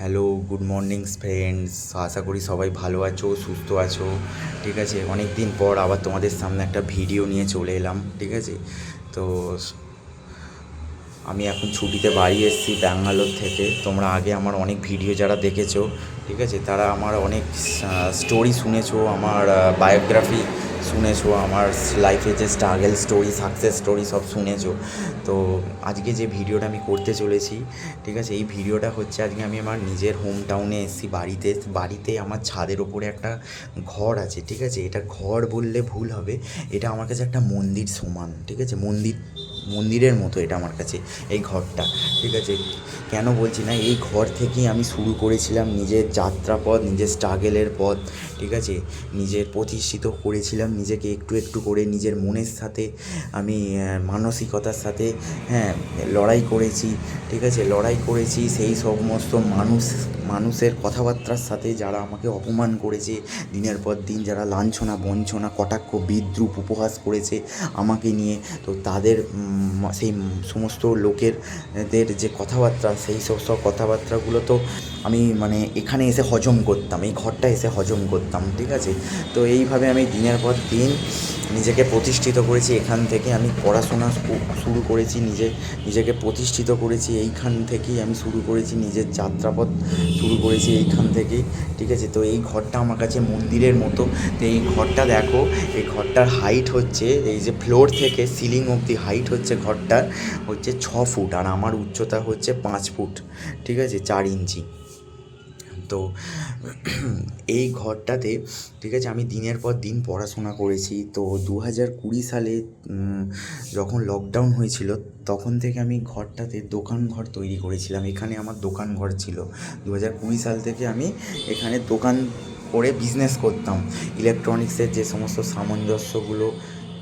Hello, good morning friends. আশা করি সবাই ভালো আছো, সুস্থ আছো। ঠিক আছে, অনেক দিন পর আবার তোমাদের সামনে একটা ভিডিও নিয়ে চলে এলাম। ঠিক আছে, তো আমি এখন ছুটিতে বাড়ি এসেছি ব্যাঙ্গালোর থেকে। তোমরা আগে আমার অনেক ভিডিও যারা দেখেছো, ঠিক আছে, তারা আমার অনেক স্টোরি শুনেছো, আমার বায়োগ্রাফি শুনেছো, আমার লাইফে যে স্ট্রাগল স্টোরি, সাকসেস স্টোরি সব শুনেছো। তো আজকে যে ভিডিওটা আমি করতে চলেছি, ঠিক আছে, এই ভিডিওটা হচ্ছে আজকে আমি আমার নিজের হোম টাউনে এসেছি বাড়িতে। বাড়িতে আমার ছাদের ওপরে একটা ঘর আছে। ঠিক আছে, এটা ঘর বললে ভুল হবে, এটা আমার কাছে একটা মন্দির সমান। ঠিক আছে, মন্দিরের মতো এটা আমার কাছে এই ঘরটা। ঠিক আছে, কেন বলছি না, এই ঘর থেকেই আমি শুরু করেছিলাম নিজের যাত্রাপথ, নিজের স্ট্রাগেলের পথ। ঠিক আছে, নিজের প্রতিষ্ঠিত করেছিলাম নিজেকে একটু একটু করে, নিজের মনের সাথে আমি মানসিকতার সাথে, হ্যাঁ, লড়াই করেছি। ঠিক আছে, লড়াই করেছি সেই সমস্ত মানুষের কথাবার্তার সাথে যারা আমাকে অপমান করেছে দিনের পর দিন, যারা লাঞ্ছনা বঞ্চনা কটাক্ষ বিদ্রূপ উপহাস করেছে আমাকে নিয়ে। তো তাদের সেই সমস্ত লোকেরদের যে কথাবার্তা, সেই সব কথাবার্তাগুলো তো আমি মানে এখানে এসে হজম করতাম, এই ঘরটা এসে হজম করতাম। ঠিক আছে, তো এইভাবে আমি দিনের পর দিন নিজেকে প্রতিষ্ঠিত করেছি। এখান থেকে আমি পড়াশোনা শুরু করেছি, নিজেকে প্রতিষ্ঠিত করেছি। এইখান থেকেই আমি শুরু করেছি নিজের যাত্রাপথ, শুরু করেছি এইখান থেকেই। ঠিক আছে, তো এই ঘরটা আমার কাছে মন্দিরের মতো। তো এই ঘরটা দেখো, এই ঘরটার হাইট হচ্ছে, এই যে ফ্লোর থেকে সিলিং অবধি হাইট হচ্ছে ঘরটার হচ্ছে 6 ফুট, আর আমার উচ্চতা হচ্ছে 5 ফুট। ঠিক আছে, 4 ইঞ্চি। তো এই ঘরটাতে, ঠিক আছে, আমি দিনের পর দিন পড়াশোনা করেছি। তো 2020 সালে যখন লকডাউন হয়েছিল, তখন থেকে আমি ঘরটাতে দোকান ঘর তৈরি করেছিলাম। এখানে আমার দোকান ঘর ছিল। 2020 সাল থেকে আমি এখানে দোকান করে বিজনেস করতাম। ইলেকট্রনিক্সের যে সমস্ত সামঞ্জস্যগুলো,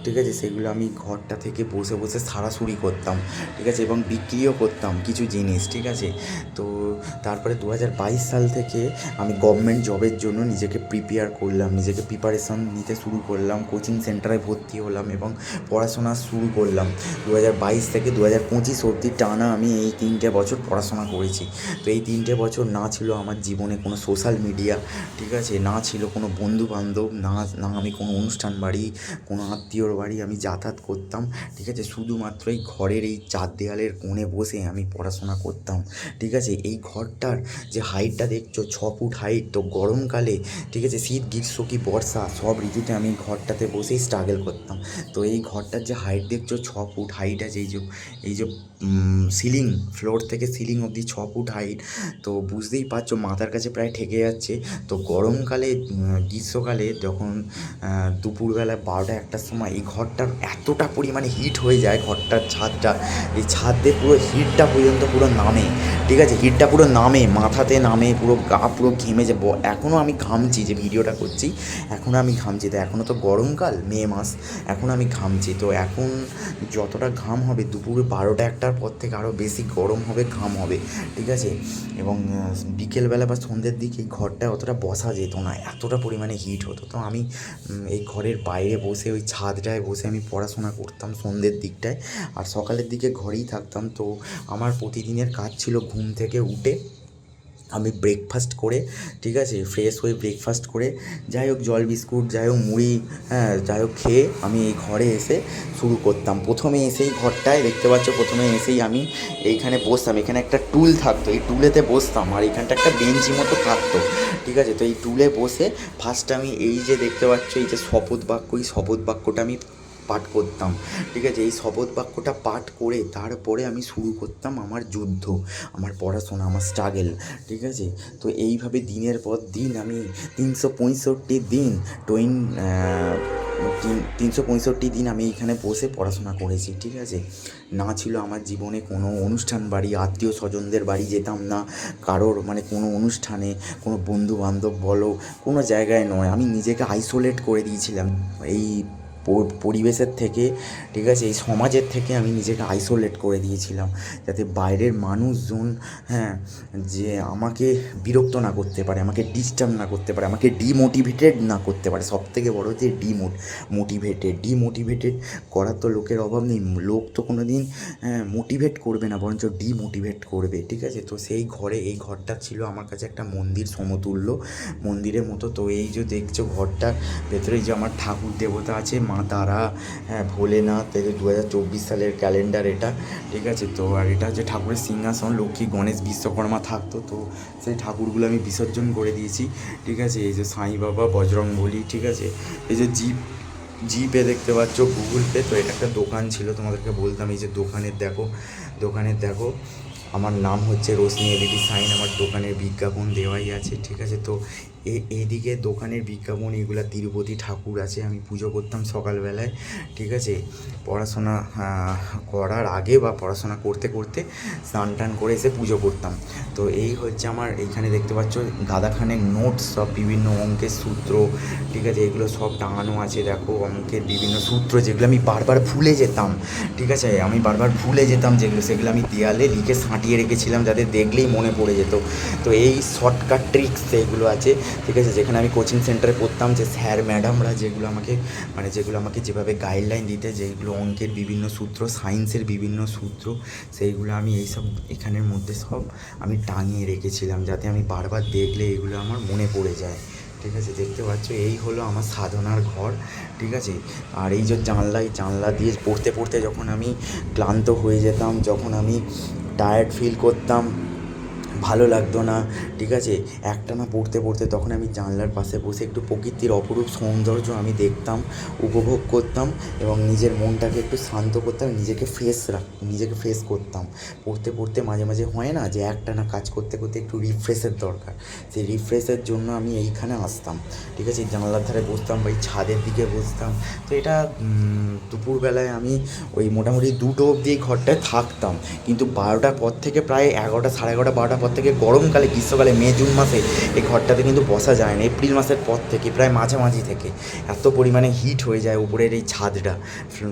ঠিক আছে, সেগুলো আমি ঘরটা থেকে বসে বসে সারাসুরি করতাম। ঠিক আছে, এবং বিক্রিও করতাম কিছু জিনিস। ঠিক আছে, তো তারপরে 2022 সাল থেকে আমি গভর্নমেন্ট জবের জন্য নিজেকে প্রিপেয়ার করলাম, নিজেকে প্রিপারেশন নিতে শুরু করলাম, কোচিং সেন্টারে ভর্তি হলাম এবং পড়াশোনা শুরু করলাম। 2022 থেকে 2025 অবধি টানা আমি এই 3টে বছর পড়াশোনা করেছি। তো এই 3টে বছর না ছিল আমার জীবনে কোনো সোশ্যাল মিডিয়া, ঠিক আছে, না ছিল কোনো বন্ধুবান্ধব, না আমি কোনো অনুষ্ঠান বাড়ি, কোনো আত্মীয়র বাড়ি আমি যাতায়াত করতাম। ঠিক আছে, শুধুমাত্র এই ঘরের এই 4 দেওয়ালের কোণে বসে আমি পড়াশোনা করতাম। ঠিক আছে, এই ঘরটার যে হাইটটা দেখছো, 6 ফুট হাইট। তো গরমকালে, ঠিক আছে, শীত গ্রীষ্ম কি বর্ষা, সব ঋতুতে আমি এই ঘরটাতে বসেই স্ট্রাগল করতাম। তো এই ঘরটার যে হাইট দেখছো, 6 ফুট হাইট আছে। এই যে সিলিং, ফ্লোর থেকে সিলিং অবধি 6 ফুট হাইট। তো বুঝতেই পারছো মাথার কাছে প্রায় ঠেকে যাচ্ছে। তো গরমকালে, গ্রীষ্মকালে যখন দুপুরবেলা 12টা 1টার সময় এই ঘরটার এতটা পরিমাণে হিট হয়ে যায়, ঘরটার ছাদটা, এই ছাদ দিয়ে পুরো হিটটা পর্যন্ত পুরো নামে। ঠিক আছে, হিটটা পুরো নামে, মাথাতে নামে, পুরো গা পুরো ঘেমে যায়। এখনও আমি ঘামছি, যে ভিডিওটা করছি এখনও আমি ঘামছি। তো এখনও তো গরমকাল, মে মাস, এখন আমি ঘামছি। তো এখন যতটা ঘাম হবে দুপুর 12টা 1টার পর থেকে আরও বেশি গরম হবে, ঘাম হবে। ঠিক আছে, এবং বিকেলবেলা বা সন্ধ্যের দিকে এই ঘরটায় অতটা বসা যেত না, এতটা পরিমাণে হিট হতো। তো আমি এই ঘরের বাইরে বসে ওই ছাদটায় বসে আমি পড়াশোনা করতাম সন্ধ্যের দিকটায়, আর সকালের দিকে ঘরেই থাকতাম। তো আমার প্রতিদিনের কাজ ছিল ঘুম থেকে উঠে আমি ব্রেকফাস্ট করে, ঠিক আছে, ফ্রেশ হয়ে ব্রেকফাস্ট করে, যাই হোক জল বিস্কুট, যাই হোক মুড়ি, হ্যাঁ, যাই হোক খেয়ে আমি এই ঘরে এসে শুরু করতাম। প্রথমে এসেই ঘরটায় দেখতে পাচ্ছ, প্রথমে এসেই আমি এইখানে বসতাম। এখানে একটা টুল থাকতো, এই টুলেতে বসতাম, আর এখানটা একটা বেঞ্চি মতো থাকতো। ঠিক আছে, তো এই টুলে বসে ফার্স্ট আমি এই যে দেখতে পাচ্ছ, এই যে শপথ বাক্য, এই শপথ বাক্যটা আমি পাঠ করতাম। ঠিক আছে, এই শপথ বাক্যটা পাঠ করে তারপরে আমি শুরু করতাম আমার যুদ্ধ, আমার পড়াশোনা, আমার স্ট্রাগল। ঠিক আছে, তো এইভাবে দিনের পর দিন আমি 365 দিন, 365 দিন আমি এইখানে বসে পড়াশোনা করেছি। ঠিক আছে, না ছিল আমার জীবনে কোনো অনুষ্ঠান বাড়ি, আত্মীয় স্বজনদের বাড়ি যেতাম না কারোর, মানে কোনো অনুষ্ঠানে, কোনো বন্ধু বান্ধব বলো, কোনো জায়গায় নয়। আমি নিজেকে আইসোলেট করে দিয়েছিলাম এই পরিবেশের থেকে, ঠিক আছে, এই সমাজের থেকে আমি নিজেকে আইসোলেট করে দিয়েছিলাম, যাতে বাইরের মানুষজন, হ্যাঁ, যে আমাকে বিরক্ত না করতে পারে, আমাকে ডিস্টার্ব না করতে পারে, আমাকে ডিমোটিভেটেড না করতে পারে। সবথেকে বড় হচ্ছে ডিমোটিভেটেড করার তো লোকের অভাব নেই। লোক তো কোনো দিন মোটিভেট করবে না, বরঞ্চ ডিমোটিভেট করবে, ঠিক আছে। তো সেই এই ঘরটা ছিল আমার কাছে একটা মন্দির সমতুল্য, মন্দিরের মতো। তো এই যে দেখছো ঘরটার ভেতরে যে আমার ঠাকুর দেবতা আছে, মা তারা, হ্যাঁ, ভোলেনাথ, এই যে 2024 সালের ক্যালেন্ডার এটা, ঠিক আছে। তো আর এটা হচ্ছে ঠাকুরের সিংহাসন, লক্ষ্মী, গণেশ, বিশ্বকর্মা থাকতো, তো সেই ঠাকুরগুলো আমি বিসর্জন করে দিয়েছি, ঠিক আছে। এই যে সাই বাবা, বজরংবলী, ঠিক আছে। এই যে জিপে দেখতে পাচ্ছ, গুগল পে। তো এটা একটা দোকান ছিল, তোমাদেরকে বলতাম, এই যে দোকানের দেখো আমার নাম হচ্ছে রোশনি এলইডি সাইন, আমার দোকানের বিজ্ঞাপন দেওয়াই আছে, ঠিক আছে। তো এদিকে দোকানের বিজ্ঞাপন, এগুলো তিরুপতি ঠাকুর আছে, আমি পুজো করতাম সকালবেলায়, ঠিক আছে। পড়াশোনা করার আগে বা পড়াশোনা করতে করতে স্নান টান করে এসে পুজো করতাম। তো এই হচ্ছে আমার, এইখানে দেখতে পাচ্ছ গাদাখানেক নোটস, সব বিভিন্ন অঙ্কের সূত্র, ঠিক আছে, এগুলো সব টাঙানো আছে। দেখো অঙ্কের বিভিন্ন সূত্র, যেগুলো আমি বারবার ভুলে যেতাম, ঠিক আছে, যেগুলো, সেগুলো আমি দেয়ালে লিখে সাঁটিয়ে রেখেছিলাম, যাতে দেখলেই মনে পড়ে যেত। তো এই শর্টকাট ট্রিক্স এইগুলো আছে, ঠিক আছে। যেখানে আমি কোচিং সেন্টারে পড়তাম, যে স্যার ম্যাডামরা যেগুলো আমাকে যেভাবে গাইডলাইন দিতে, যেগুলো অঙ্কের বিভিন্ন সূত্র, সায়েন্সের বিভিন্ন সূত্র, সেইগুলো আমি এইসব এখানের মধ্যে সব আমি টাঙিয়ে রেখেছিলাম, যাতে আমি বারবার দেখলে এগুলো আমার মনে পড়ে যায়, ঠিক আছে। দেখতে পাচ্ছ এই হলো আমার সাধনার ঘর, ঠিক আছে। আর এই যে জানলা দিয়ে পড়তে পড়তে যখন আমি ক্লান্ত হয়ে যেতাম, যখন আমি টায়ার্ড ফিল করতাম, ভালো লাগতো না, ঠিক আছে, একটানা পড়তে পড়তে, তখন আমি জানলার পাশে বসে একটু প্রকৃতির অপরূপ সৌন্দর্য আমি দেখতাম, উপভোগ করতাম, এবং নিজের মনটাকে একটু শান্ত করতাম, নিজেকে ফ্রেশ করতাম। পড়তে পড়তে মাঝে মাঝে হয় না যে একটানা কাজ করতে করতে একটু রিফ্রেশের দরকার, সেই রিফ্রেশের জন্য আমি এইখানে আসতাম, ঠিক আছে। জানলার ধারে বসতাম বা এই ছাদের দিকে বসতাম। তো এটা দুপুরবেলায় আমি ওই মোটামুটি 2টো অবধি এই ঘরটায় থাকতাম, কিন্তু 12টার পর থেকে প্রায় 11টা, সাড়ে 11টা, 12টার পর থেকে গরমকালে, গ্রীষ্মকালে, মে জুন মাসে এই ঘরটাতে কিন্তু বসা যায় না। এপ্রিল মাসের পর থেকে, প্রায় মাঝামাঝি থেকে এত পরিমাণে হিট হয়ে যায় উপরের এই ছাদটা,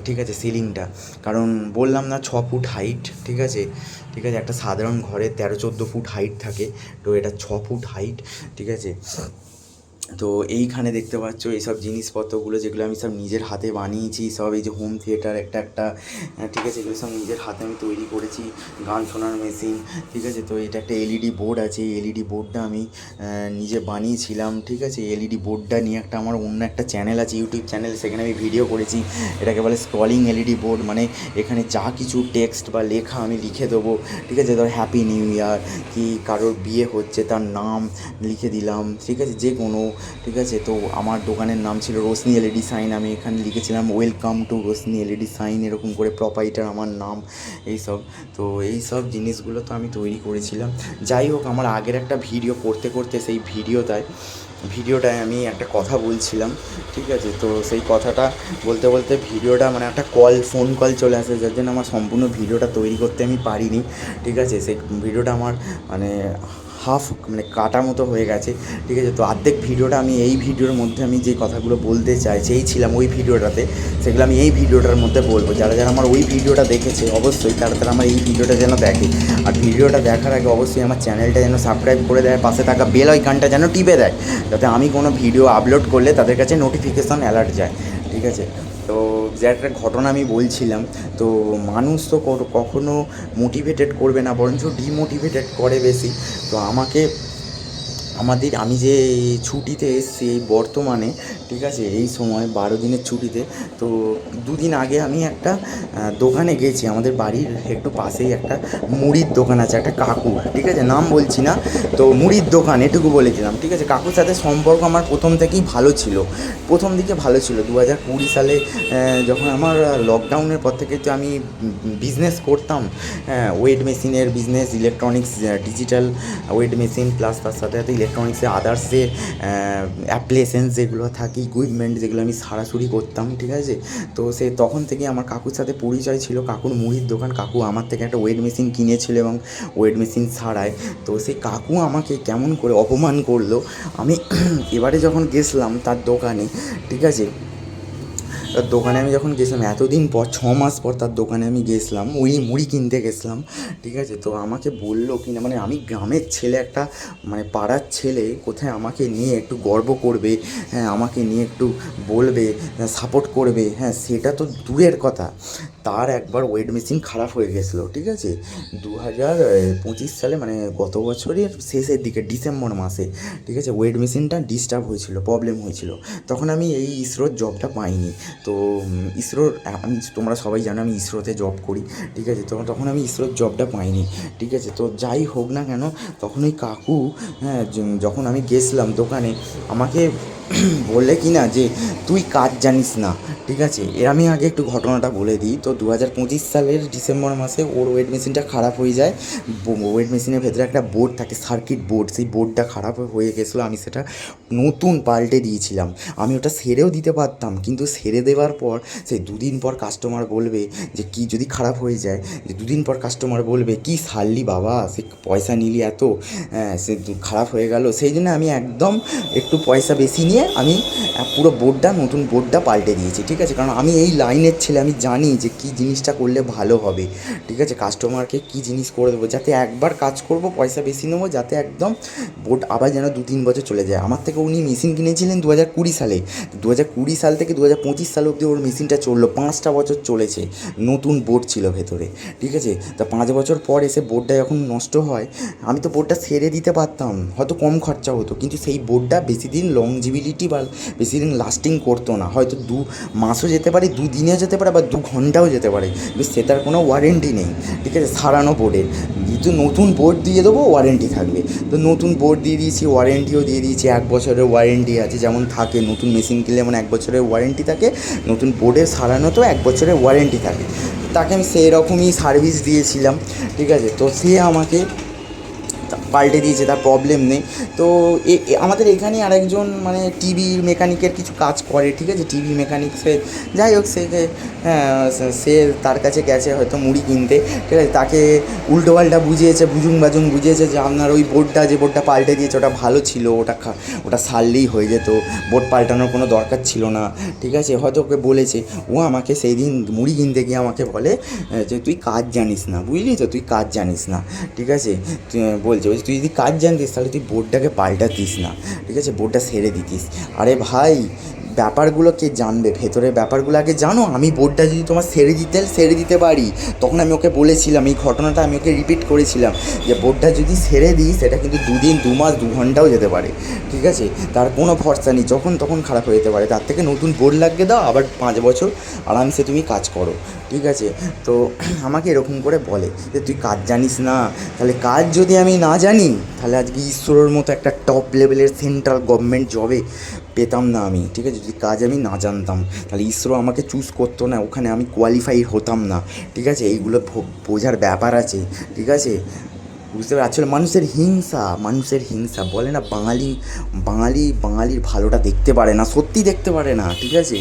ঠিক আছে, সিলিংটা। কারণ বললাম না 6 ফুট হাইট, ঠিক আছে, একটা সাধারণ ঘরে 13-14 ফুট হাইট থাকে, তো এটা 6 ফুট হাইট, ঠিক আছে। তো এইখানে দেখতে পাচ্ছ এইসব জিনিসপত্রগুলো, যেগুলো আমি সব নিজের হাতে বানিয়েছি, সব এই যে হোম থিয়েটার একটা, ঠিক আছে, এগুলো সব নিজের হাতে আমি তৈরি করেছি, গান শোনার মেশিন, ঠিক আছে। তো এটা একটা এলইডি বোর্ড আছে, এলইডি বোর্ডটা আমি নিজে বানিয়েছিলাম, ঠিক আছে। এলইডি বোর্ডটা নিয়ে আমার অন্য একটা চ্যানেল আছে, ইউটিউব চ্যানেল, সেখানে আমি ভিডিও করেছি। এটাকে বলে স্ক্রলিং এলইডি বোর্ড, মানে এখানে যা কিছু টেক্সট বা লেখা আমি লিখে দেবো, ঠিক আছে। ধর হ্যাপি নিউ ইয়ার, কি কারোর বিয়ে হচ্ছে তার নাম লিখে দিলাম, ঠিক আছে, যে কোনো, ঠিক আছে। তো আমার দোকানের নাম ছিল রোশনি এলইডি সাইন, আমি এখানে লিখেছিলাম welcome to Roshni LED sign, এরকম করে প্রপাইটার আমার নাম, এইসব। তো এই সব জিনিসগুলো তো আমি তৈরি করেছিলাম। যাই হোক, আমার আগের একটা ভিডিও করতে করতে সেই ভিডিওটায় আমি একটা কথা বলছিলাম, ঠিক আছে। তো সেই কথাটা বলতে বলতে ভিডিওটা, মানে একটা ফোন কল চলে আসে, যার জন্য আমার সম্পূর্ণ ভিডিওটা তৈরি করতে আমি পারিনি, ঠিক আছে। সেই ভিডিওটা আমার মানে কাটা মতো হয়ে গেছে, ঠিক আছে। তো অর্ধেক ভিডিওটা আমি এই ভিডিওর মধ্যে আমি যে কথাগুলো বলতে চেয়েছিলাম ওই ভিডিওটাতে, সেগুলো আমি এই ভিডিওটার মধ্যে বলবো। যারা আমার ওই ভিডিওটা দেখেছে, অবশ্যই তারা আমার এই ভিডিওটা যেন দেখে, আর ভিডিওটা দেখার আগে অবশ্যই আমার চ্যানেলটা যেন সাবস্ক্রাইব করে দেয়, পাশে থাকা বেল আইকনটা যেন টিপে দেয়, যাতে আমি কোনো ভিডিও আপলোড করলে তাদের কাছে নোটিফিকেশান অ্যালার্ট যায়, ঠিক আছে। তো যে একটা ঘটনা আমি বলছিলাম, তো মানুষ তো কখনো মোটিভেটেড করবে না, বরঞ্চ ডিমোটিভেটেড করে বেশি। তো আমি যে ছুটিতে এসেছি এই বর্তমানে, ঠিক আছে, এই সময় 12 দিনের ছুটিতে, তো 2 দিন আগে আমি একটা দোকানে গেছি, আমাদের বাড়ির একটু পাশেই একটা মুড়ির দোকান আছে, একটা কাকুর, ঠিক আছে, নাম বলছি না, তো মুড়ির দোকান এটুকু বলেছিলাম, ঠিক আছে। কাকুর সাথে সম্পর্ক আমার প্রথম থেকেই ভালো ছিল, প্রথম দিকে ভালো ছিল। 2020 সালে যখন আমার লকডাউনের পর থেকে তো আমি বিজনেস করতাম, ওয়েট মেশিনের business, electronics, digital weight machine, plus তার সাথে সাথে ইলেকট্রনিক্সের আদার্স যে অ্যাপ্লিকেশনস যেগুলো থাকে, ইকুইপমেন্ট যেগুলো আমি সারাসরি করতাম, ঠিক আছে। তো তখন থেকে আমার কাকুর সাথে পরিচয় ছিল, কাকুর মুড়ির দোকান, কাকু আমার থেকে একটা ওয়েট মেশিন কিনেছিল এবং ওয়েট মেশিন ছাড়ায়। তো সেই কাকু আমাকে কেমন করে অপমান করলো, আমি এবারে যখন গেছিলাম তার দোকানে, ঠিক আছে, তার দোকানে আমি যখন গেছিলাম এতদিন পর 6 মাস পর তার দোকানে আমি গেছিলাম, ওই মুড়ি কিনতে গেছিলাম, ঠিক আছে। তো আমাকে বললো কি না, মানে আমি গ্রামের ছেলে একটা, মানে পাড়ার ছেলে, কোথায় আমাকে নিয়ে একটু গর্ব করবে, হ্যাঁ আমাকে নিয়ে একটু বলবে, সাপোর্ট করবে, হ্যাঁ সেটা তো দূরের কথা। তার একবার ওয়েট মেশিন খারাপ হয়ে গেছিলো, ঠিক আছে, 2025 সালে, মানে গত বছরের শেষের দিকে ডিসেম্বর মাসে, ঠিক আছে। ওয়েট মেশিনটা ডিস্টার্ব হয়েছিল, প্রবলেম হয়েছিল, তখন আমি এই ইসরোর জবটা পাইনি। তো ইসরোর, আমি, তোমরা সবাই জানো আমি ইসরোতে জব করি, ঠিক আছে। তো তখন আমি ইসরোর জবটা পাইনি, ঠিক আছে। তো যাই হোক না কেন, তখন ওই কাকু, হ্যাঁ যখন আমি গেছিলাম দোকানে, আমাকে বললে কি না যে তুই কাজ জানিস না, ঠিক আছে। এর আমি আগে একটু ঘটনাটা বলে দিই। তো 2025 সালের ডিসেম্বর মাসে ওর ওয়েট মেশিনটা খারাপ হয়ে যায়। ওয়েট মেশিনের ভেতরে একটা বোর্ড থাকে, সার্কিট বোর্ড, সেই বোর্ডটা খারাপ হয়ে গেছিলো। আমি সেটা নতুন পাল্টে দিয়েছিলাম। আমি ওটা সেরেও দিতে পারতাম, কিন্তু সেরে দেওয়ার পর সেই দুদিন পর কাস্টমার বলবে যে কি, যদি খারাপ হয়ে যায়, যে দুদিন পর কাস্টমার বলবে কি সারলি বাবা, সে পয়সা নিলি এত, হ্যাঁ সে খারাপ হয়ে গেল। সেই জন্য আমি একদম একটু পয়সা বেশি নিয়ে আমি পুরো বোর্ডটা, নতুন বোর্ডটা পাল্টে দিয়েছি, ঠিক আছে। কারণ আমি এই লাইনের ছেলে, আমি জানি যে কী জিনিসটা করলে ভালো হবে, ঠিক আছে। কাস্টমারকে কী জিনিস করে দেবো, যাতে একবার কাজ করব পয়সা বেশি নেবো, যাতে একদম বোর্ড আবার যেন 2-3 বছর চলে যায়। আমার থেকে উনি মেশিন কিনেছিলেন 2020 সালে, 2020 সাল থেকে 2025 সাল অবধি ওর মেশিনটা চললো, 5টা বছর চলেছে, নতুন বোর্ড ছিল ভেতরে, ঠিক আছে। তা 5 বছর পর এসে বোর্ডটা যখন নষ্ট হয়, আমি তো বোর্ডটা সেরে দিতে পারতাম, হয়তো কম খরচা হতো, কিন্তু সেই বোর্ডটা বেশি দিন লংজিবিলিটি বা বেশি দিন লাস্টিং করতো না। হয়তো 2 মাসও যেতে পারে, 2 দিনেও যেতে পারে, বা 2 ঘন্টাও যেতে পারে, কিন্তু সেটার কোনো ওয়ারেন্টি নেই, ঠিক আছে, সারানো বোর্ডের। কিন্তু নতুন বোর্ড দিয়ে দেবো, ওয়ারেন্টি থাকবে। তো নতুন বোর্ড দিয়ে দিয়েছি, ওয়ারেন্টিও দিয়ে দিয়েছি, 1 বছরের ওয়ারেন্টি আছে, যেমন থাকে নতুন মেশিন কিনলে যেমন 1 বছরের ওয়ারেন্টি থাকে, নতুন বোর্ডের সারানোতেও 1 বছরের ওয়ারেন্টি থাকে। তাকে আমি সেই রকমই সার্ভিস দিয়েছিলাম, ঠিক আছে। তো সে আমাকে পাল্টে দিয়েছে, তার প্রবলেম নেই। তো আমাদের এখানেই আরেকজন, মানে টিভির মেকানিকের কিছু কাজ করে, ঠিক আছে, টিভি মেকানিক সে, যাই হোক সে, হ্যাঁ সে তার কাছে গেছে হয়তো মুড়ি কিনতে, ঠিক আছে। তাকে উল্টোপাল্টা বুঝিয়েছে, বাজুং বুঝিয়েছে যে আপনার ওই বোর্ডটা, যে বোর্ডটা পাল্টে দিয়েছে ওটা ভালো ছিল, ওটা সারলেই হয়ে যেত, বোর্ড পাল্টানোর কোনো দরকার ছিল না, ঠিক আছে, হয়তো ওকে বলেছে। ও আমাকে সেই দিন মুড়ি কিনতে গিয়ে আমাকে বলে যে তুই কাজ জানিস না, বুঝলি তো, তুই কাজ জানিস না, ঠিক আছে। বলছে তুই যদি কাজ জানতিস তাহলে তুই বোর্ডটাকে পাল্টাতিস না, ঠিক আছে, বোর্ডটা সেরে দিতিস। আরে ভাই, ব্যাপারগুলো কে জানবে, ভেতরের ব্যাপারগুলো আগে জানো। আমি বোর্ডটা যদি তোমার সেরে দিতে পারি, তখন আমি ওকে বলেছিলাম, এই ঘটনাটা আমি ওকে রিপিট করেছিলাম, যে বোর্ডটা যদি সেরে দিই সেটা কিন্তু 2 দিন, 2 মাস, 2 ঘন্টাও যেতে পারে, ঠিক আছে, তার কোনো ভরসা নেই, যখন তখন খারাপ হয়ে যেতে পারে। তার থেকে নতুন বোর্ড লাগিয়ে দাও, আবার 5 বছর আরামসে তুমি কাজ করো, ঠিক আছে। তো আমাকে এরকম করে বলে যে তুই কাজ জানিস না। তাহলে কাজ যদি আমি না জানি, তাহলে আজকে ইসরোর মতো একটা টপ লেভেলের সেন্ট্রাল গভর্নমেন্ট জবে পেতাম না আমি, ঠিক আছে। যদি কাজ আমি না জানতাম, তাহলে ইসরো আমাকে চুজ করতো না, ওখানে আমি কোয়ালিফাই হতাম না, ঠিক আছে। এইগুলো বোঝার ব্যাপার আছে, ঠিক আছে। বুঝতে পারি, আসলে মানুষের হিংসা বলে না, বাঙালির ভালোটা দেখতে পারে না, সত্যি দেখতে পারে না, ঠিক আছে।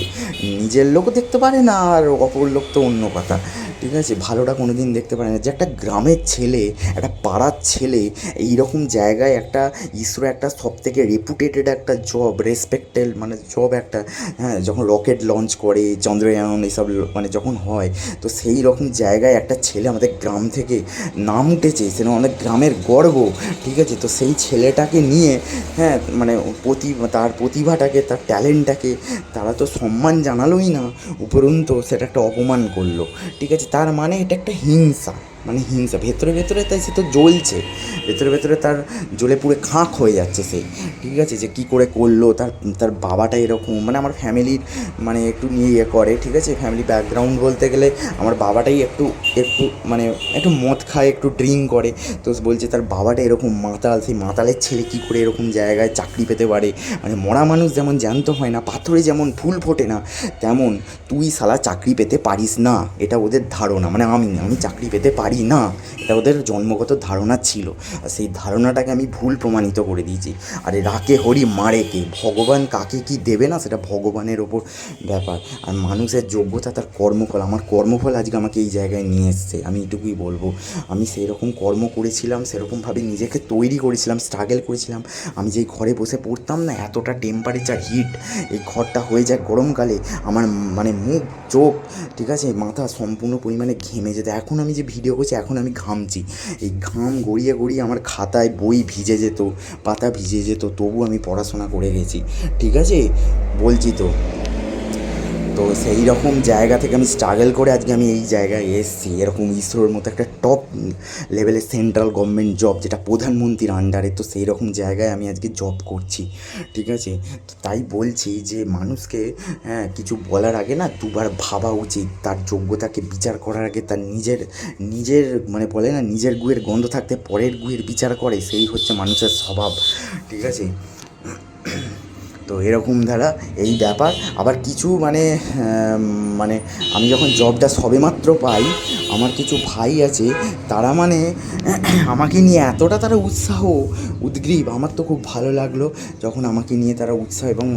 নিজের লোকও দেখতে পারে না, আর অপর লোক তো অন্য কথা, ঠিক আছে। ভালোটা কোনো দিন দেখতে পারে না। যে একটা গ্রামের ছেলে, একটা পাড়ার ছেলে এইরকম জায়গায়, একটা ইসরো একটা সবথেকে রেপুটেটেড একটা জব, রেসপেক্টেড মানে জব একটা, হ্যাঁ, যখন রকেট লঞ্চ করে, চন্দ্রয়ান এইসব মানে যখন হয়, তো সেই রকম জায়গায় একটা ছেলে আমাদের গ্রাম থেকে নাম উঠেছে, সেটা আমাদের গ্রামের গর্ব, ঠিক আছে। তো সেই ছেলেটাকে নিয়ে, হ্যাঁ, মানে তার প্রতিভাটাকে, তার ট্যালেন্টটাকে তারা তো সম্মান জানালোই না, উপরন্তু সেটা একটা অপমান করলো, ঠিক আছে। তার মানে এটা একটা হিংসা, মানে হিংসা ভেতরে ভেতরে, তাই সে তো জ্বলছে, ভেতরে ভেতরে তার জ্বলে পুড়ে খাঁক হয়ে যাচ্ছে সে, ঠিক আছে, যে কী করে করলো। তার বাবাটা এরকম, মানে আমার ফ্যামিলির মানে একটু নিয়ে ইয়ে করে, ঠিক আছে। ফ্যামিলি ব্যাকগ্রাউন্ড বলতে গেলে আমার বাবাটাই একটু মানে একটু মদ খায়, একটু ড্রিঙ্ক করে। তো বলছে তার বাবাটা এরকম মাতাল, সেই মাতালের ছেলে কী করে এরকম জায়গায় চাকরি পেতে পারে। মানে মরা মানুষ যেমন জ্যান্ত হয় না, পাথরে যেমন ফুল ফোটে না, তেমন তুই শালা চাকরি পেতে পারিস না, এটা ওদের ধারণা। মানে আমি চাকরি পেতে পারি পারি না, এটা ওদের জন্মগত ধারণা ছিল, আর সেই ধারণাটাকে আমি ভুল প্রমাণিত করে দিয়েছি। আরে রাকে হরি মারে কে, ভগবান কাকে কী দেবে না সেটা ভগবানের ওপর ব্যাপার, আর মানুষের যোগ্যতা তার কর্মফল, আমার কর্মফল আজকে আমাকে এই জায়গায় নিয়ে এসছে, আমি এটুকুই বলবো। আমি সেই রকম কর্ম করেছিলাম, সেরকমভাবে নিজেকে তৈরি করেছিলাম, স্ট্রাগল করেছিলাম। আমি যেই ঘরে বসে পড়তাম না, এতটা টেম্পারেচার হিট, এই ঘরটা হয়ে যায় গরমকালে, আমার মানে মুখ চোখ ঠিক আছে মাথা সম্পূর্ণ পরিমাণে ঘেমে যেত। এখন আমি যে ভিডিও করছি, এখন আমি ঘামছি, এই ঘাম গড়িয়ে গড়িয়ে আমার খাতায় বই ভিজে যেত, পাতা ভিজে যেত, তবু আমি পড়াশোনা করে গেছি, ঠিক আছে বলছি তো। তো সেই রকম জায়গা থেকে আমি স্ট্রাগল করে আজকে আমি এই জায়গায় এসেছি, এরকম ইসরোর মতো একটা টপ লেভেলের সেন্ট্রাল গভর্নমেন্ট জব, যেটা প্রধানমন্ত্রীর আন্ডারে, তো সেই রকম জায়গায় আমি আজকে জব করছি, ঠিক আছে। তো তাই বলছি যে মানুষকে হ্যাঁ কিছু বলার আগে না দুবার ভাবা উচিত, তার যোগ্যতাকে বিচার করার আগে তার নিজের নিজের মানে বলে না, নিজের গুয়ের গন্ধ থাকতে পরের গুয়ের বিচার করে, সেই হচ্ছে মানুষের স্বভাব, ঠিক আছে। তো এরকম ধারা এই ব্যাপার। আবার কিছু মানে মানে আমি যখন জবটা সবেমাত্র পাই, আমার কিছু ভাই আছে, তারা মানে আমাকে নিয়ে এতটা তারা উৎসাহ উদ্গ্রীব, আমার তো খুব ভালো লাগলো যখন আমাকে নিয়ে তারা উৎসাহ, এবং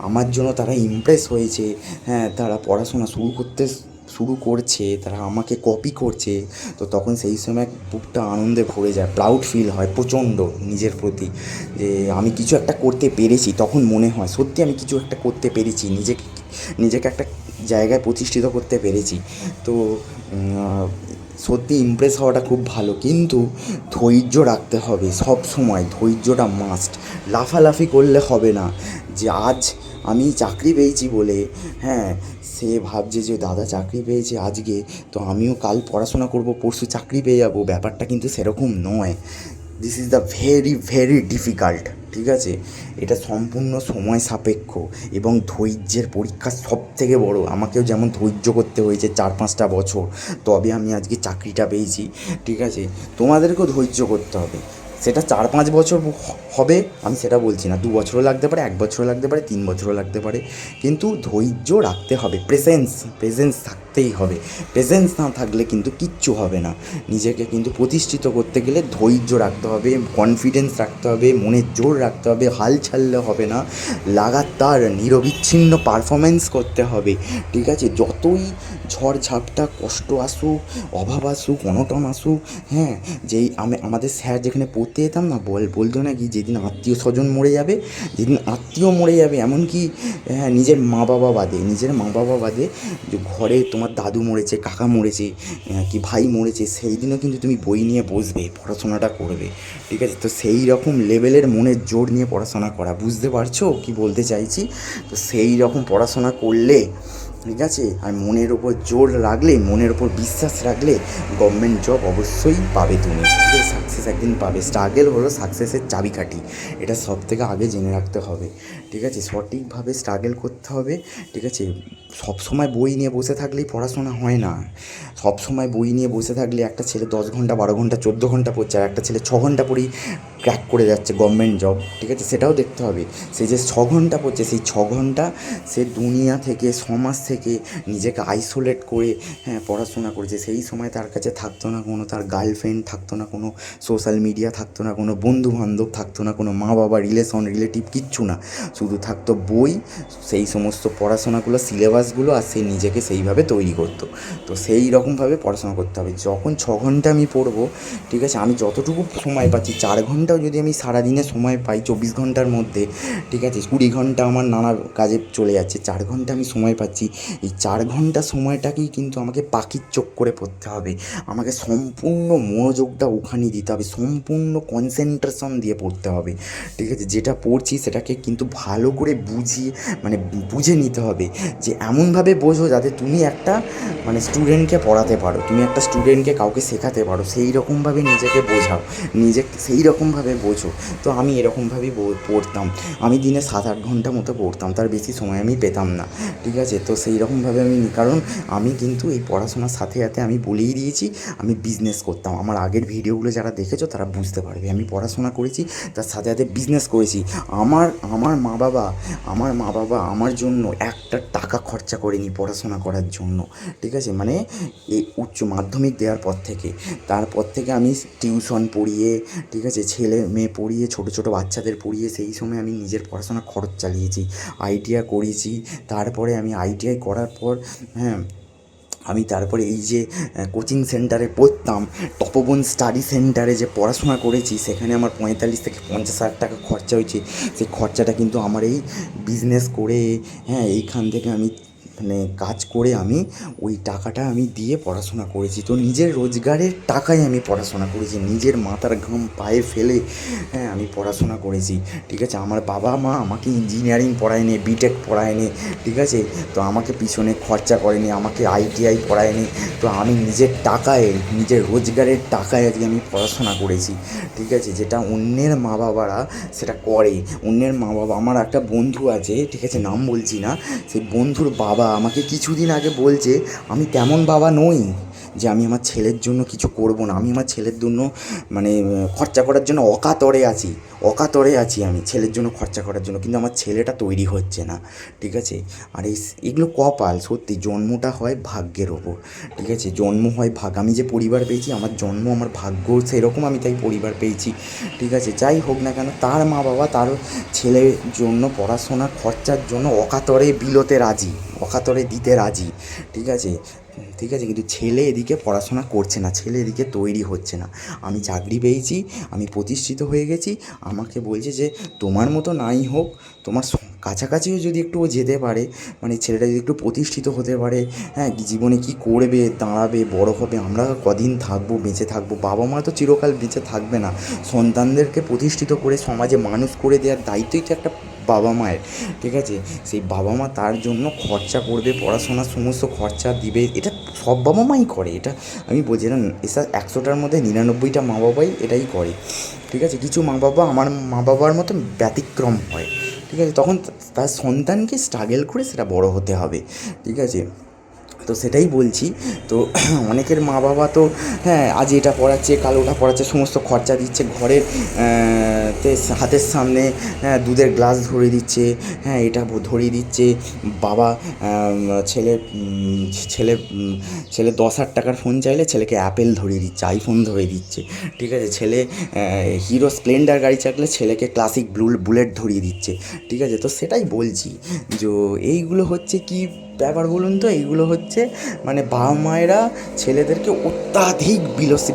আমার জন্য তারা ইমপ্রেস হয়েছে, হ্যাঁ তারা পড়াশোনা শুরু করছে, তারা আমাকে কপি করছে। তো তখন সেই সময় বুকটা আনন্দে ভরে যায়, প্রাউড ফিল হয় প্রচণ্ড নিজের প্রতি, যে আমি কিছু একটা করতে পেরেছি। তখন মনে হয় সত্যি আমি কিছু একটা করতে পেরেছি, নিজেকে একটা জায়গায় প্রতিষ্ঠিত করতে পেরেছি। তো সত্যি ইমপ্রেস হওয়াটা খুব ভালো, কিন্তু ধৈর্য রাখতে হবে, সব সময় ধৈর্যটা মাস্ট। লাফালাফি করলে হবে না, যে আজ আমি চাকরি পেয়েছি বলে হ্যাঁ সে ভাবছে যে দাদা চাকরি পেয়েছে আজকে, তো আমিও কাল পড়াশোনা করব, পরশু চাকরি পেয়ে যাবো, ব্যাপারটা কিন্তু সেরকম নয়। This is the very very difficult, ঠিক আছে। এটা সম্পূর্ণ সময় সাপেক্ষ এবং ধৈর্যের পরীক্ষা সব থেকে বড়ো। আমাকেও যেমন ধৈর্য করতে হয়েছে 4-5টা বছর, তবে আমি আজকে চাকরিটা পেয়েছি, ঠিক আছে। তোমাদেরকেও ধৈর্য করতে হবে, সেটা 4-5 বছর হবে আমি সেটা বলছি না, 2 বছরও লাগতে পারে, 1 বছরও লাগতে পারে, 3 বছরও লাগতে পারে, কিন্তু ধৈর্য রাখতে হবে, প্রেজেন্স থাকতেই হবে। প্রেজেন্স না থাকলে কিন্তু কিচ্ছু হবে না। নিজেকে কিন্তু প্রতিষ্ঠিত করতে গেলে ধৈর্য রাখতে হবে, কনফিডেন্স রাখতে হবে, মনের জোর রাখতে হবে, হাল ছাড়লে হবে না, লাগাতার নিরবিচ্ছিন্ন পারফরমেন্স করতে হবে, ঠিক আছে। যতই ঝড় ঝাপটা কষ্ট আসুক, অভাব আসুক, অনটন আসুক, হ্যাঁ যেই আমাদের স্যার যেখানে পড়তে যেতাম না, বলতো না কি যেদিন আত্মীয় স্বজন মরে যাবে, যেদিন আত্মীয় মরে যাবে, এমনকি হ্যাঁ নিজের মা বাবা বাদে যে ঘরে তোমার দাদু মরেছে, কাকা মরেছে, কি ভাই মরেছে, সেই দিনও কিন্তু তুমি বই নিয়ে বসবে, পড়াশোনাটা করবে, ঠিক আছে। তো সেই রকম লেভেলের মনের জোর নিয়ে পড়াশোনা করা, বুঝতে পারছো কি বলতে চাইছি? তো সেই রকম পড়াশোনা করলে, ঠিক আছে, আর মনের ওপর জোর রাখলে, মনের ওপর বিশ্বাস রাখলে গভর্নমেন্ট জব অবশ্যই পাবে তুমি, ঠিক আছে। সাকসেস একদিন পাবে। স্ট্রাগল হলো সাকসেসের চাবিকাঠি, এটা সব থেকে আগে জেনে রাখতে হবে, ঠিক আছে। সঠিকভাবে স্ট্রাগল করতে হবে, ঠিক আছে। সবসময় বই নিয়ে বসে থাকলেই পড়াশোনা হয় না। সবসময় বই নিয়ে বসে থাকলে একটা ছেলে 10 ঘন্টা 12 ঘন্টা 14 ঘন্টা পড়ছে, আর একটা ছেলে 6 ঘন্টা পড়েই ক্র্যাক করে যাচ্ছে গভর্নমেন্ট জব, ঠিক আছে, সেটাও দেখতে হবে। সে যে 6 ঘন্টা পড়ছে, সেই 6 ঘন্টা সে দুনিয়া থেকে, সমাজ থেকে নিজেকে আইসোলেট করে হ্যাঁ পড়াশোনা করেছে। সেই সময় তার কাছে থাকতো না কোনো তার গার্লফ্রেন্ড, থাকতো না কোনো সোশ্যাল মিডিয়া, থাকতো না কোনো বন্ধু বান্ধব, থাকতো না কোনো মা বাবা রিলেটিভ, কিচ্ছু না, শুধু থাকতো বই, সেই সমস্ত পড়াশোনাগুলো, সিলেবাসগুলো, আর সে নিজেকে সেইভাবে তৈরি করতো। তো সেই রকমভাবে পড়াশোনা করতে হবে। যখন 6 ঘন্টা আমি পড়বো, ঠিক আছে, আমি যতটুকু সময় পাচ্ছি, 4 ঘন্টাও যদি আমি সারাদিনে সময় পাই 24 ঘন্টার মধ্যে, ঠিক আছে, 20 ঘন্টা আমার নানা কাজে চলে যাচ্ছে, 4 ঘন্টা আমি সময় পাচ্ছি, এই 4 ঘন্টা সময়টাকেই কিন্তু আমাকে পাখির চোখ করে পড়তে হবে। আমাকে সম্পূর্ণ মনোযোগটা ওখানে দিতে হবে, সম্পূর্ণ কনসেন্ট্রেশন দিয়ে পড়তে হবে, ঠিক আছে। যেটা পড়ছি সেটাকে কিন্তু ভালো করে বুঝে নিতে হবে, যে এমনভাবে বোঝো যাতে তুমি একটা মানে স্টুডেন্টকে পড়াতে পারো, তুমি একটা স্টুডেন্টকে কাউকে শেখাতে পারো, সেই রকমভাবে নিজেকে বোঝাও, সেই রকমভাবে এরকমভাবে বোঝো। তো আমি এরকমভাবেই পড়তাম। আমি দিনে 7-8 ঘন্টা মতো পড়তাম, তার বেশি সময় আমি পেতাম না, ঠিক আছে? তো সেই রকমভাবে আমি কারণ আমি কিন্তু এই পড়াশোনার সাথে সাথে আমি বলেই দিয়েছি আমি বিজনেস করতাম। আমার আগের ভিডিওগুলো যারা দেখেছো তারা বুঝতে পারবে আমি পড়াশোনা করেছি, তার সাথে সাথে বিজনেস করেছি। আমার আমার মা বাবা আমার জন্য একটা টাকা খরচা করেনি পড়াশোনা করার জন্য, ঠিক আছে? মানে এই উচ্চ মাধ্যমিক দেওয়ার পর থেকে, তারপর থেকে আমি টিউশন পড়িয়ে, ঠিক আছে, ছেলে মেয়ে পড়িয়ে, ছোটো ছোটো বাচ্চাদের পড়িয়ে সেই সময় আমি নিজের পড়াশোনার খরচ চালিয়েছি। আইটিআই করেছি, তারপরে আমি আইটিআই করার পর, হ্যাঁ, আমি তারপরে এই যে কোচিং সেন্টারে পড়তাম, তপবন স্টাডি সেন্টারে যে পড়াশোনা করেছি, সেখানে আমার 45 থেকে 50 হাজার টাকা খরচা হয়েছে। সেই খরচাটা কিন্তু আমার এই বিজনেস করে, হ্যাঁ, এইখান থেকে আমি মানে কাজ করে আমি ওই টাকাটা আমি দিয়ে পড়াশোনা করেছি। তো নিজের রোজগারের টাকায় আমি পড়াশোনা করেছি, নিজের মাথার ঘাম পায়ে ফেলে, হ্যাঁ, আমি পড়াশোনা করেছি, ঠিক আছে? আমার বাবা মা আমাকে ইঞ্জিনিয়ারিং পড়ায়নি, বিটেক পড়ায়নি, ঠিক আছে? তো আমাকে পিছনে খরচা করেনি, আমাকে আইটিআই পড়ায়নি। তো আমি নিজের টাকায়, নিজের রোজগারের টাকায় আজকে আমি পড়াশোনা করেছি, ঠিক আছে? যেটা অন্যের মা বাবারা সেটা করে। অন্যের মা বাবা, আমার একটা বন্ধু আছে, ঠিক আছে, নাম বলছি না, সেই বন্ধুর বাবা আমাকে কিছুদিন আগে বলছে আমি তেমন বাবা নই যে আমি আমার ছেলের জন্য কিছু করব না। আমি আমার ছেলের জন্য মানে খরচা করার জন্য অকাতরে আছি আমি ছেলের জন্য খরচা করার জন্য, কিন্তু আমার ছেলেটা তৈরি হচ্ছে না, ঠিক আছে? আর এগুলো কপাল, সত্যি জন্মটা হয় ভাগ্যের ওপর, ঠিক আছে? জন্ম হয় ভাগ্য। আমি যে পরিবার পেয়েছি, আমার জন্ম আমার ভাগ্য সেরকম, আমি তাই পরিবার পেয়েছি, ঠিক আছে? যাই হোক না কেন, তার মা বাবা তার ছেলের জন্য পড়াশোনার খরচার জন্য অকাতরে বিলোতে রাজি, অকাতরে দিতে রাজি, ঠিক আছে? ঠিক আছে, কিন্তু ছেলে এদিকে পড়াশোনা করছে না, ছেলে এদিকে তৈরি হচ্ছে না। আমি চাকরি পেয়েছি, আমি প্রতিষ্ঠিত হয়ে গেছি, আমাকে বলছে যে তোমার মতো নাই হোক, তোমার কাছাকাছিও যদি একটু ও যেতে পারে, মানে ছেলেটা যদি একটু প্রতিষ্ঠিত হতে পারে, হ্যাঁ, জীবনে কী করবে, দাঁড়াবে, বড় হবে, আমরা কদিন থাকবো, বেঁচে থাকবো, বাবা মা তো চিরকাল বেঁচে থাকবে না। সন্তানদেরকে প্রতিষ্ঠিত করে সমাজে মানুষ করে দেওয়ার দায়িত্বই তো একটা বাবা মায়ের, ঠিক আছে? সেই বাবা মা তার জন্য খরচা করবে, পড়াশোনার সমস্ত খরচা দিবে, এটা সব বাবা মাই করে। এটা আমি বলছি না, এসব 100টার মধ্যে 99টা মা বাবাই এটাই করে, ঠিক আছে? কিছু মা বাবা আমার মা বাবার মতো ব্যতিক্রম হয়, ঠিক আছে? তখন তার সন্তানকে স্ট্রাগল করে সেটা বড় হতে হবে, ঠিক আছে? তো সেটাই বলছি। তো অনেকের মা বাবা তো, হ্যাঁ, আজ এটা পড়াচ্ছে, কাল ওটা পড়াচ্ছে, সমস্ত খরচা দিচ্ছে, ঘরের তে হাতের সামনে, হ্যাঁ, দুধের গ্লাস ধরিয়ে দিচ্ছে, হ্যাঁ, এটা ধরিয়ে দিচ্ছে। বাবা ছেলে ছেলে ছেলে 10,000 টাকার ফোন চাইলে ছেলেকে অ্যাপেল ধরিয়ে দিচ্ছে, আইফোন ধরিয়ে দিচ্ছে, ঠিক আছে? ছেলে হিরো স্প্লেন্ডার গাড়ি চাকলে ছেলেকে ক্লাসিক বুলেট ধরিয়ে দিচ্ছে, ঠিক আছে? তো সেটাই বলছি যে এইগুলো হচ্ছে কি ব্যাপার বলুন তো? এইগুলো হচ্ছে মানে বাবা মায়েরা ছেলেদেরকে অত্যাধিক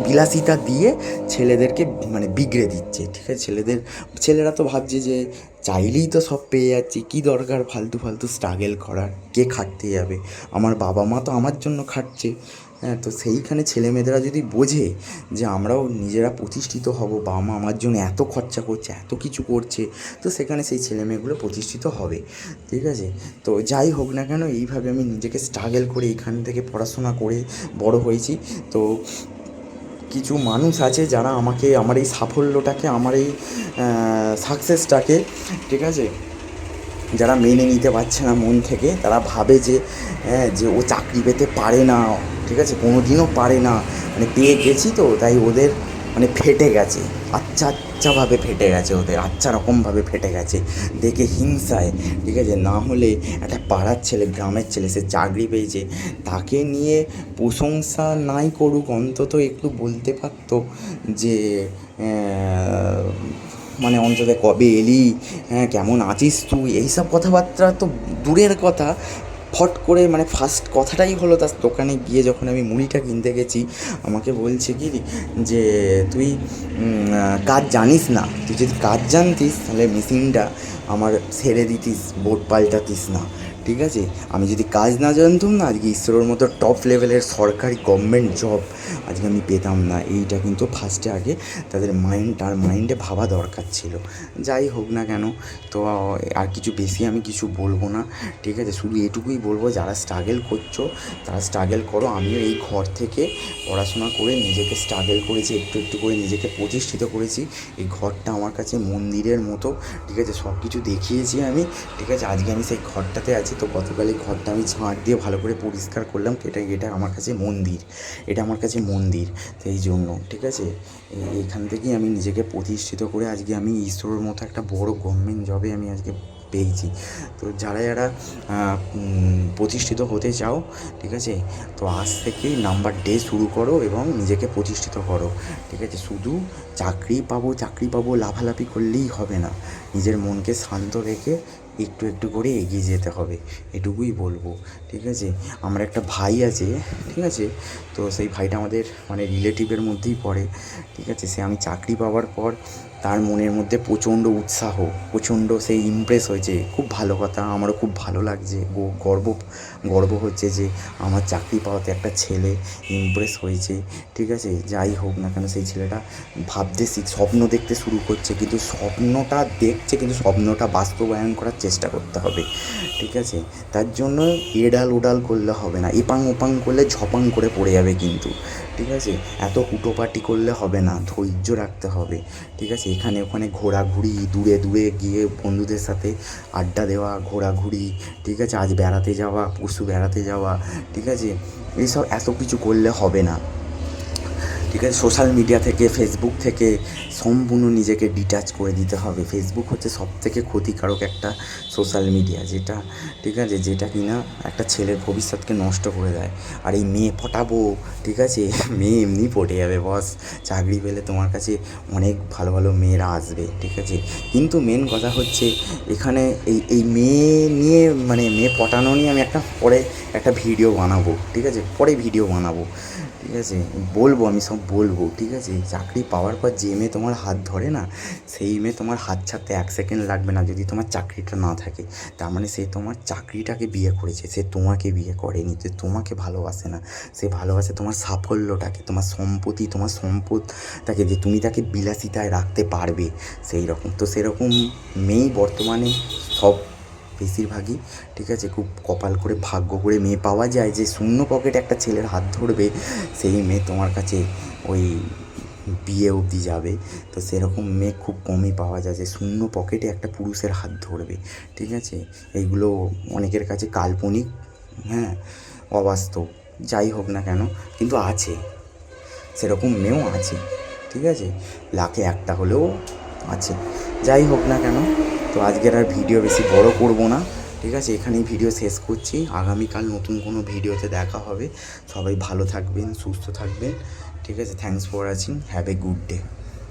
বিলাসিতা দিয়ে ছেলেদেরকে মানে বিগড়ে দিচ্ছে, ঠিক আছে? ছেলেরা তো ভাবছে যে চাইলেই তো সব পেয়ে যাচ্ছি, কী দরকার ফালতু ফালতু স্ট্রাগল করার, কে খাটতে যাবে? আমার বাবা মা তো আমার জন্য খাটছে, হ্যাঁ। তো সেইখানে ছেলেমেয়েরা যদি বোঝে যে আমরাও নিজেরা প্রতিষ্ঠিত হব, বাবা মা আমার জন্য এত খরচা করছে, এত কিছু করছে, তো সেখানে সেই ছেলেমেয়েগুলো প্রতিষ্ঠিত হবে, ঠিক আছে? তো যাই হোক না কেন, এইভাবে আমি নিজেকে স্ট্রাগল করে এখান থেকে পড়াশোনা করে বড় হয়েছি। তো কিছু মানুষ আছে যারা আমাকে, আমার এই সাফল্যটাকে, আমার এই সাকসেসটাকে, ঠিক আছে, যারা মেনে নিতে পারছে না মন থেকে, তারা ভাবে যে হ্যাঁ, যে ও চাকরি পেতে পারে না, ঠিক আছে, কোনো দিনও পারে না, মানে পেয়ে গেছি তো তাই ওদের মানে ফেটে গেছে, আচ্ছাভাবে ফেটে গেছে, ওদের আচ্ছা রকমভাবে ফেটে গেছে দেখে হিংসায়, ঠিক আছে? না হলে একটা পাড়ার ছেলে, গ্রামের ছেলে, সে চাকরি পেয়েছে, তাকে নিয়ে প্রশংসা নাই করুক, অন্তত একটু বলতে পারতো যে মানে অন্তত কবে এলি, হ্যাঁ, কেমন আছিস তুই, এইসব কথাবার্তা তো দূরের কথা। ফট করে মানে ফার্স্ট কথাটাই হলো, তার দোকানে গিয়ে যখন আমি মুড়িটা কিনতে গেছি, আমাকে বলছে কি যে তুই কাজ জানিস না, তুই যদি কাজ জানতিস তাহলে মেশিনটা আমার ছেড়ে দিতিস, বোর্ড পাল্টাতিস না, ঠিক আছে? আমি যদি কাজ না জানতাম না, আজকে ইসরোর মতো টপ লেভেলের সরকারি গভর্নমেন্ট জব আজকে আমি পেতাম না। এইটা কিন্তু ফার্স্টে আগে তাদের মাইন্ডে ভাবা দরকার ছিল। যাই হোক না কেন, তো আর কিছু বেশি আমি কিছু বলবো না, ঠিক আছে? শুধু এটুকুই বলবো, যারা স্ট্রাগল করছো তারা স্ট্রাগল করো। আমিও এই ঘর থেকে পড়াশোনা করে নিজেকে স্ট্রাগল করেছি, একটু একটু করে নিজেকে প্রতিষ্ঠিত করেছি। এই ঘরটা আমার কাছে মন্দিরের মতো, ঠিক আছে? সব কিছু দেখিয়েছি আমি, ঠিক আছে? আজকে আমি সেই ঘরটাতে আছি। তো গতকাল এই ঘরটা আমি ঝাঁট দিয়ে ভালো করে পরিষ্কার করলাম। এটা আমার কাছে মন্দির, এটা আমার কাছে মন্দির। তো এই জন্য, ঠিক আছে, এইখান থেকেই আমি নিজেকে প্রতিষ্ঠিত করে আজকে আমি ইসরোর মতো একটা বড় গভর্নমেন্ট জবে আমি আজকে পেয়েছি। তো যারা যারা প্রতিষ্ঠিত হতে চাও, ঠিক আছে, তো আজ থেকেই নাম্বার ডে শুরু করো এবং নিজেকে প্রতিষ্ঠিত করো, ঠিক আছে? শুধু চাকরি পাবো লাফালাফি করলেই হবে না। নিজের মনকে শান্ত রেখে একটু একটু করে এগিয়ে যেতে হবে, এটুকুই বলবো, ঠিক আছে? আমার একটা ভাই আছে, ঠিক আছে? তো সেই ভাইটা আমাদের মানে রিলেটিভের মধ্যেই পড়ে, ঠিক আছে? সে আমি চাকরি পাওয়ার পর তার মনের মধ্যে প্রচণ্ড উৎসাহ, প্রচণ্ড সেই ইমপ্রেস হয়েছে। খুব ভালো কথা, আমারও খুব ভালো লাগছে, গর্ব হচ্ছে যে আমার চাকরি পাওয়াতে একটা ছেলে ইমপ্রেস হয়েছে, ঠিক আছে? যাই হোক না কেন, সেই ছেলেটা স্বপ্ন দেখতে শুরু করছে, কিন্তু স্বপ্নটা দেখছে, কিন্তু স্বপ্নটা বাস্তবায়ন করার চেষ্টা করতে হবে, ঠিক আছে? তার জন্য এডাল ওডাল করলে হবে না, এপাং ওপাং করলে ঝপাং করে পড়ে যাবে কিন্তু, ঠিক আছে? এত হুটোপাটি করলে হবে না, ধৈর্য রাখতে হবে, ঠিক আছে? এখানে ওখানে ঘোরাঘুরি, দূরে দূরে গিয়ে বন্ধুদের সাথে আড্ডা দেওয়া, ঘোরাঘুরি, ঠিক আছে? আজ বেড়াতে যাওয়া, পরশু বেড়াতে যাওয়া, ঠিক আছে? এইসব এত কিছু করলে হবে না, ঠিক আছে? সোশ্যাল মিডিয়া থেকে, ফেসবুক থেকে সম্পূর্ণ নিজেকে ডিট্যাচ করে দিতে হবে। ফেসবুক হচ্ছে সবথেকে ক্ষতিকারক একটা সোশ্যাল মিডিয়া, যেটা, ঠিক আছে, যেটা কিনা একটা ছেলের ভবিষ্যৎকে নষ্ট করে দেয়। আর এই মেয়ে পটাবো, ঠিক আছে, মেয়ে এমনি পটে যাবে বস। চাকরি পেলে তোমার কাছে অনেক ভালো ভালো মেয়েরা আসবে, ঠিক আছে? কিন্তু মেন কথা হচ্ছে এখানে এই মেয়ে নিয়ে, মানে মেয়ে পটানো নিয়ে আমি পরে একটা ভিডিও বানাবো, ঠিক আছে? পরে ভিডিও বানাবো, ঠিক আছে? আমি সব বলবো, ঠিক আছে? চাকরি পাওয়ার পর যে মেয়ে তোমার হাত ধরে না, সেই মেয়ে তোমার হাত ছাড়তে 1 সেকেন্ড লাগবে না। যদি তোমার চাকরিটা না থাকে, তার মানে সে তোমার চাকরিটাকে বিয়ে করেছে, সে তোমাকে বিয়ে করেনি, সে তোমাকে ভালোবাসে না। সে ভালোবাসে তোমার সাফল্যটাকে, তোমার সম্পত্তি, তোমার সম্পদটাকে, যে তুমি তাকে বিলাসিতায় রাখতে পারবে, সেই রকম। তো সেরকম মেয়েই বর্তমানে সব বেশিরভাগই, ঠিক আছে, খুব কপাল করে ভাগ্য করে মেয়ে পাওয়া যায় যে শূন্য পকেটে একটা ছেলের হাত ধরবে, সেই মেয়ে তোমার কাছে ওই বিয়ে অবধি যাবে। তো সেরকম মেয়ে খুব কমই পাওয়া যায় যে শূন্য পকেটে একটা পুরুষের হাত ধরবে, ঠিক আছে? এইগুলো অনেকের কাছে কাল্পনিক, হ্যাঁ, অবাস্তব। যাই হোক না কেন, কিন্তু আছে, সেরকম মেয়েও আছে, ঠিক আছে? লাখে একটা হলেও আছে। যাই হোক না কেন, তো আজকের আর ভিডিও বেশি বড় করব না, ঠিক আছে? এখানেই ভিডিও শেষ করছি। আগামীকাল নতুন কোনো ভিডিওতে দেখা হবে। সবাই ভালো থাকবেন, সুস্থ থাকবেন, ঠিক আছে? Thanks for watching, have a good day.